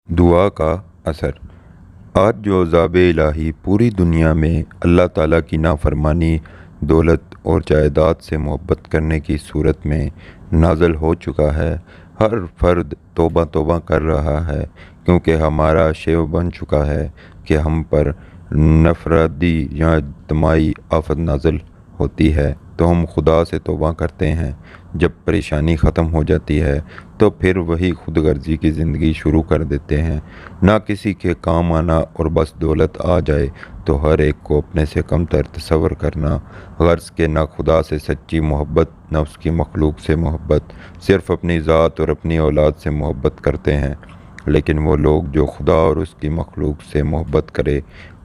دعا کا اثر۔ آج جو عذاب الہی پوری دنیا میں اللہ تعالیٰ کی نافرمانی، دولت اور جائیداد سے محبت کرنے کی صورت میں نازل ہو چکا ہے، ہر فرد توبہ توبہ کر رہا ہے، کیونکہ ہمارا شیو بن چکا ہے کہ ہم پر نفرادی یا اجتماعی آفت نازل ہوتی ہے تو ہم خدا سے توبہ کرتے ہیں۔ جب پریشانی ختم ہو جاتی ہے تو پھر وہی خود غرضی کی زندگی شروع کر دیتے ہیں۔ نہ کسی کے کام آنا اور بس دولت آ جائے تو ہر ایک کو اپنے سے کم تر تصور کرنا، غرض کہ نہ خدا سے سچی محبت نہ اس کی مخلوق سے محبت، صرف اپنی ذات اور اپنی اولاد سے محبت کرتے ہیں۔ لیکن وہ لوگ جو خدا اور اس کی مخلوق سے محبت کرے،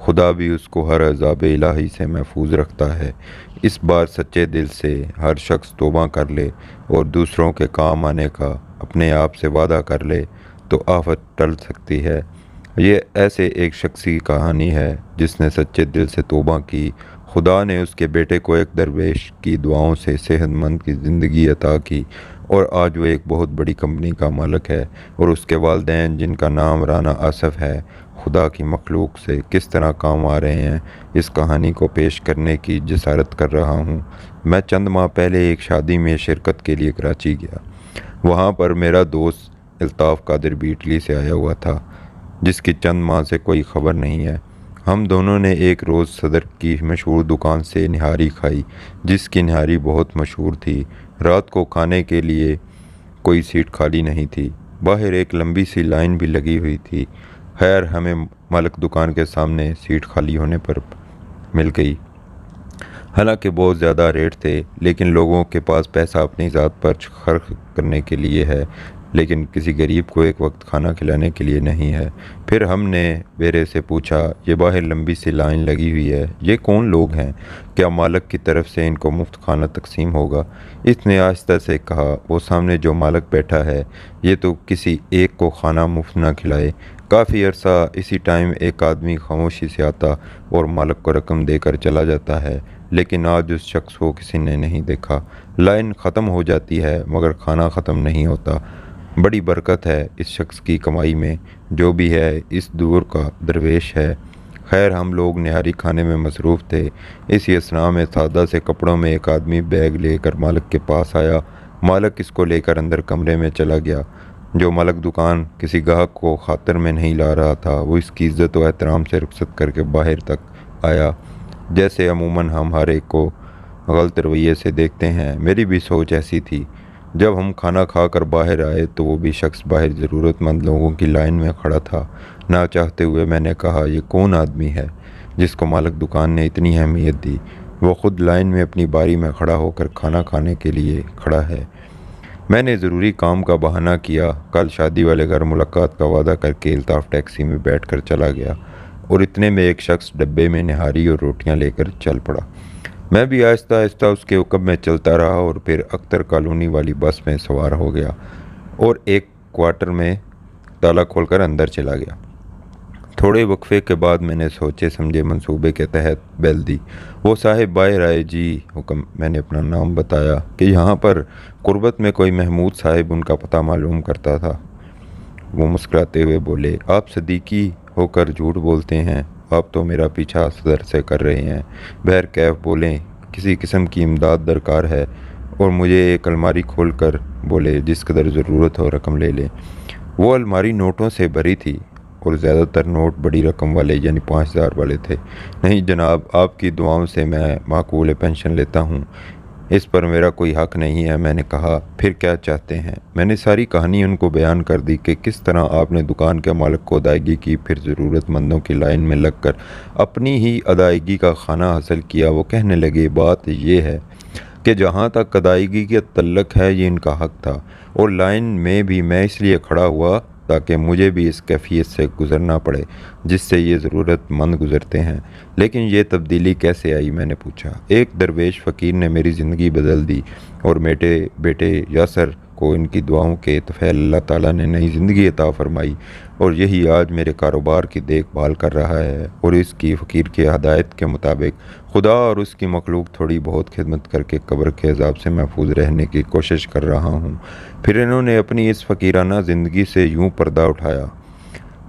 خدا بھی اس کو ہر عذاب الہی سے محفوظ رکھتا ہے۔ اس بار سچے دل سے ہر شخص توبہ کر لے اور دوسروں کے کام آنے کا اپنے آپ سے وعدہ کر لے تو آفت ٹل سکتی ہے۔ یہ ایسے ایک شخص کی کہانی ہے جس نے سچے دل سے توبہ کی۔ خدا نے اس کے بیٹے کو ایک درویش کی دعاؤں سے صحت مند کی زندگی عطا کی اور آج وہ ایک بہت بڑی کمپنی کا مالک ہے، اور اس کے والدین جن کا نام رانا آصف ہے، خدا کی مخلوق سے کس طرح کام آ رہے ہیں، اس کہانی کو پیش کرنے کی جسارت کر رہا ہوں۔ میں چند ماہ پہلے ایک شادی میں شرکت کے لیے کراچی گیا۔ وہاں پر میرا دوست الطاف قادر بھی اٹلی سے آیا ہوا تھا، جس کی چند ماہ سے کوئی خبر نہیں ہے۔ ہم دونوں نے ایک روز صدر کی مشہور دکان سے نہاری کھائی، جس کی نہاری بہت مشہور تھی۔ رات کو کھانے کے لیے کوئی سیٹ خالی نہیں تھی، باہر ایک لمبی سی لائن بھی لگی ہوئی تھی۔ خیر ہمیں مالک دکان کے سامنے سیٹ خالی ہونے پر مل گئی۔ حالانکہ بہت زیادہ ریٹ تھے، لیکن لوگوں کے پاس پیسہ اپنی ذات پر خرچ کرنے کے لیے ہے، لیکن کسی غریب کو ایک وقت کھانا کھلانے کے لیے نہیں ہے۔ پھر ہم نے بیرے سے پوچھا، یہ باہر لمبی سی لائن لگی ہوئی ہے، یہ کون لوگ ہیں؟ کیا مالک کی طرف سے ان کو مفت کھانا تقسیم ہوگا؟ اس نے آہستہ سے کہا، وہ سامنے جو مالک بیٹھا ہے، یہ تو کسی ایک کو کھانا مفت نہ کھلائے۔ کافی عرصہ اسی ٹائم ایک آدمی خاموشی سے آتا اور مالک کو رقم دے کر چلا جاتا ہے، لیکن آج اس شخص کو کسی نے نہیں دیکھا۔ لائن ختم ہو جاتی ہے مگر کھانا ختم نہیں ہوتا۔ بڑی برکت ہے اس شخص کی کمائی میں، جو بھی ہے اس دور کا درویش ہے۔ خیر ہم لوگ نہاری کھانے میں مصروف تھے۔ اسی اثناء میں سادہ سے کپڑوں میں ایک آدمی بیگ لے کر مالک کے پاس آیا۔ مالک اس کو لے کر اندر کمرے میں چلا گیا۔ جو مالک دکان کسی گاہک کو خاطر میں نہیں لا رہا تھا، وہ اس کی عزت و احترام سے رخصت کر کے باہر تک آیا۔ جیسے عموماً ہم ہر ایک کو غلط رویے سے دیکھتے ہیں، میری بھی سوچ ایسی تھی۔ جب ہم کھانا کھا کر باہر آئے تو وہ بھی شخص باہر ضرورت مند لوگوں کی لائن میں کھڑا تھا۔ نہ چاہتے ہوئے میں نے کہا، یہ کون آدمی ہے جس کو مالک دکان نے اتنی اہمیت دی؟ وہ خود لائن میں اپنی باری میں کھڑا ہو کر کھانا کھانے کے لیے کھڑا ہے۔ میں نے ضروری کام کا بہانہ کیا، کل شادی والے گھر ملاقات کا وعدہ کر کے الطاف ٹیکسی میں بیٹھ کر چلا گیا، اور اتنے میں ایک شخص ڈبے میں نہاری اور روٹیاں لے کر چل پڑا۔ میں بھی آہستہ آہستہ اس کے حکم میں چلتا رہا اور پھر اختر کالونی والی بس میں سوار ہو گیا اور ایک کوارٹر میں تالا کھول کر اندر چلا گیا۔ تھوڑے وقفے کے بعد میں نے سوچے سمجھے منصوبے کے تحت بیل دی۔ وہ صاحب باہر آئے۔ جی حکم۔ میں نے اپنا نام بتایا کہ یہاں پر قربت میں کوئی محمود صاحب ان کا پتہ معلوم کرتا تھا۔ وہ مسکراتے ہوئے بولے، آپ صدیقی ہو کر جھوٹ بولتے ہیں، آپ تو میرا پیچھا صدر سے کر رہے ہیں۔ بہر کیف بولیں، کسی قسم کی امداد درکار ہے؟ اور مجھے ایک الماری کھول کر بولے، جس قدر ضرورت ہو رقم لے لیں۔ وہ الماری نوٹوں سے بھری تھی اور زیادہ تر نوٹ بڑی رقم والے یعنی 5000 والے تھے۔ نہیں جناب، آپ کی دعاؤں سے میں معقول پینشن لیتا ہوں، اس پر میرا کوئی حق نہیں ہے۔ میں نے کہا، پھر کیا چاہتے ہیں؟ میں نے ساری کہانی ان کو بیان کر دی کہ کس طرح آپ نے دکان کے مالک کو ادائیگی کی، پھر ضرورت مندوں کی لائن میں لگ کر اپنی ہی ادائیگی کا کھانا حاصل کیا۔ وہ کہنے لگے، بات یہ ہے کہ جہاں تک ادائیگی کا تعلق ہے یہ ان کا حق تھا، اور لائن میں بھی میں اس لیے کھڑا ہوا تاکہ مجھے بھی اس کیفیت سے گزرنا پڑے جس سے یہ ضرورت مند گزرتے ہیں۔ لیکن یہ تبدیلی کیسے آئی؟ میں نے پوچھا۔ ایک درویش فقیر نے میری زندگی بدل دی، اور میرے بیٹے یاسر کو ان کی دعاؤں کے طفیل اللہ تعالیٰ نے نئی زندگی عطا فرمائی، اور یہی آج میرے کاروبار کی دیکھ بھال کر رہا ہے، اور اس کی فقیر کی ہدایت کے مطابق خدا اور اس کی مخلوق تھوڑی بہت خدمت کر کے قبر کے عذاب سے محفوظ رہنے کی کوشش کر رہا ہوں۔ پھر انہوں نے اپنی اس فقیرانہ زندگی سے یوں پردہ اٹھایا۔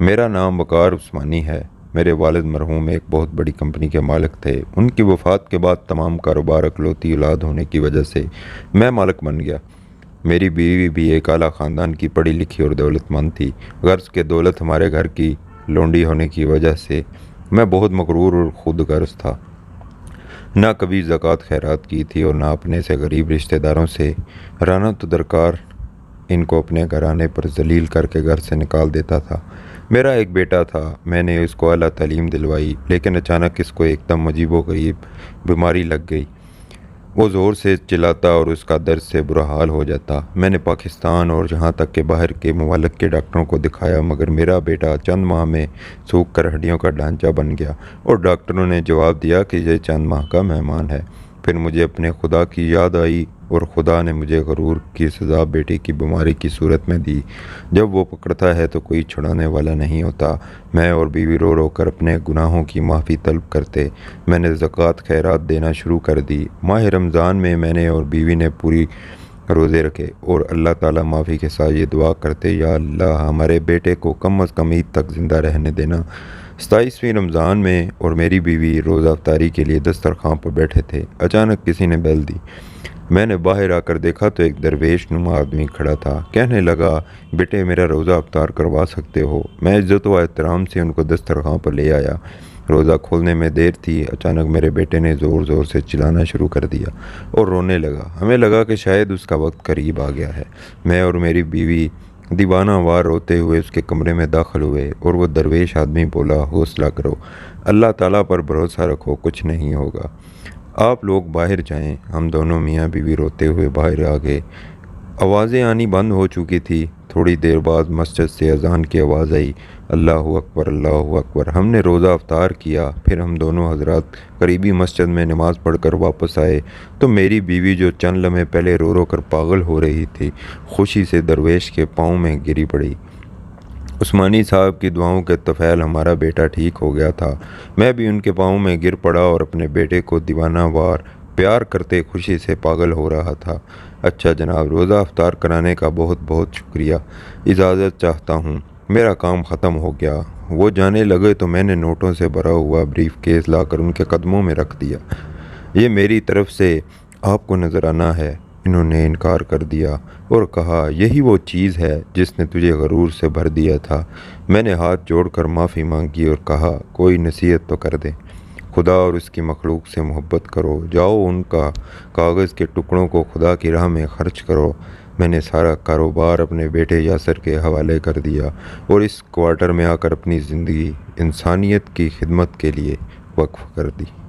میرا نام وقار عثمانی ہے۔ میرے والد مرحوم ایک بہت بڑی کمپنی کے مالک تھے۔ ان کی وفات کے بعد تمام کاروبار اکلوتی اولاد ہونے کی وجہ سے میں مالک بن گیا۔ میری بیوی بھی ایک اعلیٰ خاندان کی پڑھی لکھی اور دولت مند تھی۔ غرض کہ دولت ہمارے گھر کی لونڈی ہونے کی وجہ سے میں بہت مغرور اور خود غرض تھا۔ نہ کبھی زکوٰۃ خیرات کی تھی اور نہ اپنے سے غریب رشتہ داروں سے رانا تو درکار ان کو اپنے گھرانے پر ذلیل کر کے گھر سے نکال دیتا تھا۔ میرا ایک بیٹا تھا، میں نے اس کو اعلیٰ تعلیم دلوائی، لیکن اچانک اس کو ایک دم عجیب و غریب بیماری لگ گئی۔ وہ زور سے چلاتا اور اس کا درد سے برا حال ہو جاتا۔ میں نے پاکستان اور جہاں تک کہ باہر کے ممالک کے ڈاکٹروں کو دکھایا، مگر میرا بیٹا چند ماہ میں سوکھ کر ہڈیوں کا ڈھانچہ بن گیا اور ڈاکٹروں نے جواب دیا کہ یہ چند ماہ کا مہمان ہے۔ پھر مجھے اپنے خدا کی یاد آئی اور خدا نے مجھے غرور کی سزا بیٹے کی بیماری کی صورت میں دی۔ جب وہ پکڑتا ہے تو کوئی چھڑانے والا نہیں ہوتا۔ میں اور بیوی رو رو کر اپنے گناہوں کی معافی طلب کرتے۔ میں نے زکوٰۃ خیرات دینا شروع کر دی۔ ماہ رمضان میں نے اور بیوی نے پوری روزے رکھے اور اللہ تعالیٰ معافی کے ساتھ یہ دعا کرتے، یا اللہ ہمارے بیٹے کو کم از کم عید تک زندہ رہنے دینا۔ 27ویں رمضان میں اور میری بیوی روزہ افطاری کے لیے دسترخوان پر بیٹھے تھے۔ اچانک کسی نے بیل دی۔ میں نے باہر آ کر دیکھا تو ایک درویش نما آدمی کھڑا تھا۔ کہنے لگا، بیٹے میرا روزہ افطار کروا سکتے ہو؟ میں عزت و احترام سے ان کو دسترخوان پر لے آیا۔ روزہ کھولنے میں دیر تھی، اچانک میرے بیٹے نے زور زور سے چلانا شروع کر دیا اور رونے لگا۔ ہمیں لگا کہ شاید اس کا وقت قریب آ گیا ہے۔ میں اور میری بیوی دیوانہ وار روتے ہوئے اس کے کمرے میں داخل ہوئے اور وہ درویش آدمی بولا، حوصلہ کرو، اللہ تعالیٰ پر بھروسہ رکھو، کچھ نہیں ہوگا، آپ لوگ باہر جائیں۔ ہم دونوں میاں بیوی روتے ہوئے باہر آ گئے۔ آوازیں آنی بند ہو چکی تھی۔ تھوڑی دیر بعد مسجد سے اذان کی آواز آئی، اللہ اکبر اللہ اکبر۔ ہم نے روزہ افطار کیا۔ پھر ہم دونوں حضرات قریبی مسجد میں نماز پڑھ کر واپس آئے تو میری بیوی جو چند لمحے پہلے رو رو کر پاگل ہو رہی تھی، خوشی سے درویش کے پاؤں میں گری پڑی۔ عثمانی صاحب کی دعاؤں کے طفیل ہمارا بیٹا ٹھیک ہو گیا تھا۔ میں بھی ان کے پاؤں میں گر پڑا اور اپنے بیٹے کو دیوانہ وار پیار کرتے خوشی سے پاگل ہو رہا تھا۔ اچھا جناب، روزہ افطار کرانے کا بہت بہت شکریہ، اجازت چاہتا ہوں، میرا کام ختم ہو گیا۔ وہ جانے لگے تو میں نے نوٹوں سے بھرا ہوا بریف کیس لا کر ان کے قدموں میں رکھ دیا۔ یہ میری طرف سے آپ کو نذرانہ ہے۔ انہوں نے انکار کر دیا اور کہا، یہی وہ چیز ہے جس نے تجھے غرور سے بھر دیا تھا۔ میں نے ہاتھ جوڑ کر معافی مانگی اور کہا، کوئی نصیحت تو کر دیں، خدا اور اس کی مخلوق سے محبت کرو، جاؤ ان کا کاغذ کے ٹکڑوں کو خدا کی راہ میں خرچ کرو۔ میں نے سارا کاروبار اپنے بیٹے یاسر کے حوالے کر دیا اور اس کوارٹر میں آ کر اپنی زندگی انسانیت کی خدمت کے لیے وقف کر دی۔